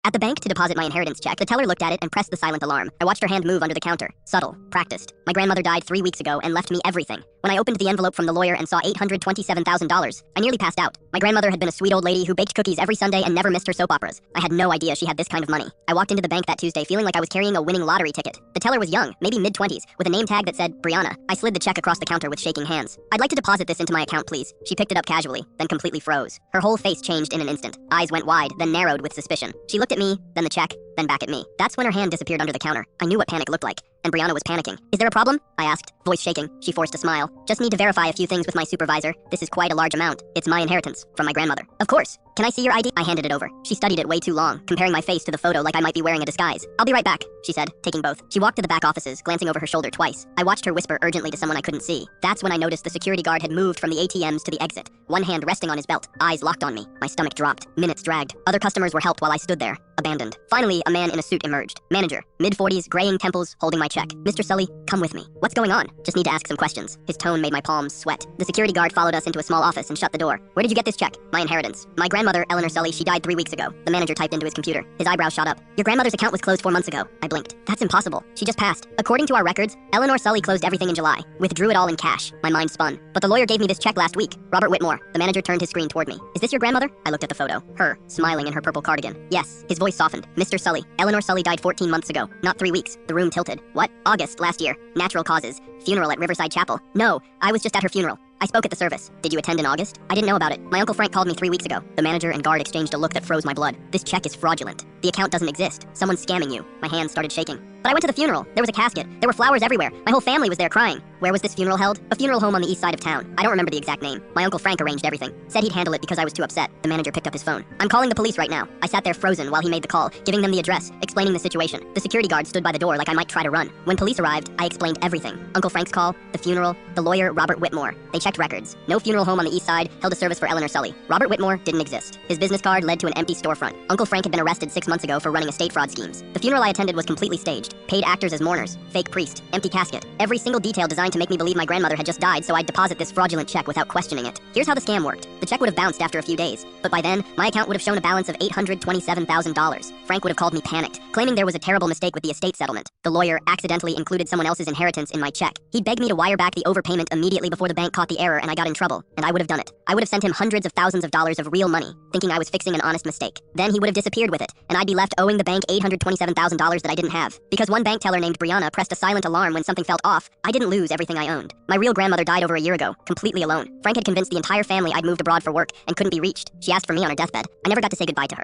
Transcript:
At the bank to deposit my inheritance check, the teller looked at it and pressed the silent alarm. I watched her hand move under the counter. Subtle. Practiced. My grandmother died 3 weeks ago and left me everything. When I opened the envelope from the lawyer and saw $827,000, I nearly passed out. My grandmother had been a sweet old lady who baked cookies every Sunday and never missed her soap operas. I had no idea she had this kind of money. I walked into the bank that Tuesday feeling like I was carrying a winning lottery ticket. The teller was young, maybe mid-20s, with a name tag that said Brianna. I slid the check across the counter with shaking hands. "I'd like to deposit this into my account, please." She picked it up casually, then completely froze. Her whole face changed in an instant. Eyes went wide, then narrowed with suspicion. She looked at me, then the check, then back at me. That's when her hand disappeared under the counter. I knew what panic looked like, and Brianna was panicking. "Is there a problem?" I asked, voice shaking. She forced a smile. "Just need to verify a few things with my supervisor. This is quite a large amount. It's my inheritance from my grandmother." "Of course. Can I see your ID?" I handed it over. She studied it way too long, comparing my face to the photo like I might be wearing a disguise. "I'll be right back," she said, taking both. She walked to the back offices, glancing over her shoulder twice. I watched her whisper urgently to someone I couldn't see. That's when I noticed the security guard had moved from the ATMs to the exit, one hand resting on his belt, eyes locked on me. My stomach dropped. Minutes dragged. Other customers were helped while I stood there, abandoned. Finally, a man in a suit emerged. Manager, mid-40s, graying temples, holding my check. "Mr. Sully, come with me." "What's going on?" "Just need to ask some questions." His tone made my palms sweat. The security guard followed us into a small office and shut the door. "Where did you get this check?" "My inheritance. My grandmother, Eleanor Sully, she died 3 weeks ago." The manager typed into his computer. His eyebrows shot up. "Your grandmother's account was closed 4 months ago." I blinked. "That's impossible. She just passed." "According to our records, Eleanor Sully closed everything in July. Withdrew it all in cash." My mind spun. "But the lawyer gave me this check last week." "Robert Whitmore." The manager turned his screen toward me. "Is this your grandmother?" I looked at the photo. Her, smiling in her purple cardigan. "Yes." His voice softened. "Mr. Sully, Eleanor Sully died 14 months ago. Not 3 weeks." The room tilted. "What?" "August last year. Natural causes. Funeral at Riverside Chapel." "No, I was just at her funeral. I spoke at the service." "Did you attend in August?" "I didn't know about it. My Uncle Frank called me 3 weeks ago." The manager and guard exchanged a look that froze my blood. "This check is fraudulent. The account doesn't exist. Someone's scamming you." My hands started shaking. "But I went to the funeral. There was a casket. There were flowers everywhere. My whole family was there crying." "Where was this funeral held?" "A funeral home on the east side of town. I don't remember the exact name. My Uncle Frank arranged everything. Said he'd handle it because I was too upset." The manager picked up his phone. "I'm calling the police right now." I sat there frozen while he made the call, giving them the address, explaining the situation. The security guard stood by the door like I might try to run. When police arrived, I explained everything. Uncle Frank's call, the funeral, the lawyer, Robert Whitmore. They checked records. No funeral home on the east side held a service for Eleanor Sully. Robert Whitmore didn't exist. His business card led to an empty storefront. Uncle Frank had been arrested 6 months ago for running estate fraud schemes. The funeral I attended was completely staged. Paid actors as mourners. Fake priest. Empty casket. Every single detail designed to make me believe my grandmother had just died so I'd deposit this fraudulent check without questioning it. Here's how the scam worked. The check would have bounced after a few days, but by then, my account would have shown a balance of $827,000. Frank would have called me panicked, claiming there was a terrible mistake with the estate settlement. The lawyer accidentally included someone else's inheritance in my check. He begged me to wire back the overpayment immediately before the bank caught the error and I got in trouble, and I would have done it. I would have sent him hundreds of thousands of dollars of real money, thinking I was fixing an honest mistake. Then he would have disappeared with it, and I'd be left owing the bank $827,000 that I didn't have. Because one bank teller named Brianna pressed a silent alarm when something felt off, I didn't lose everything I owned. My real grandmother died over a year ago, completely alone. Frank had convinced the entire family I'd moved abroad for work and couldn't be reached. She asked for me on her deathbed. I never got to say goodbye to her.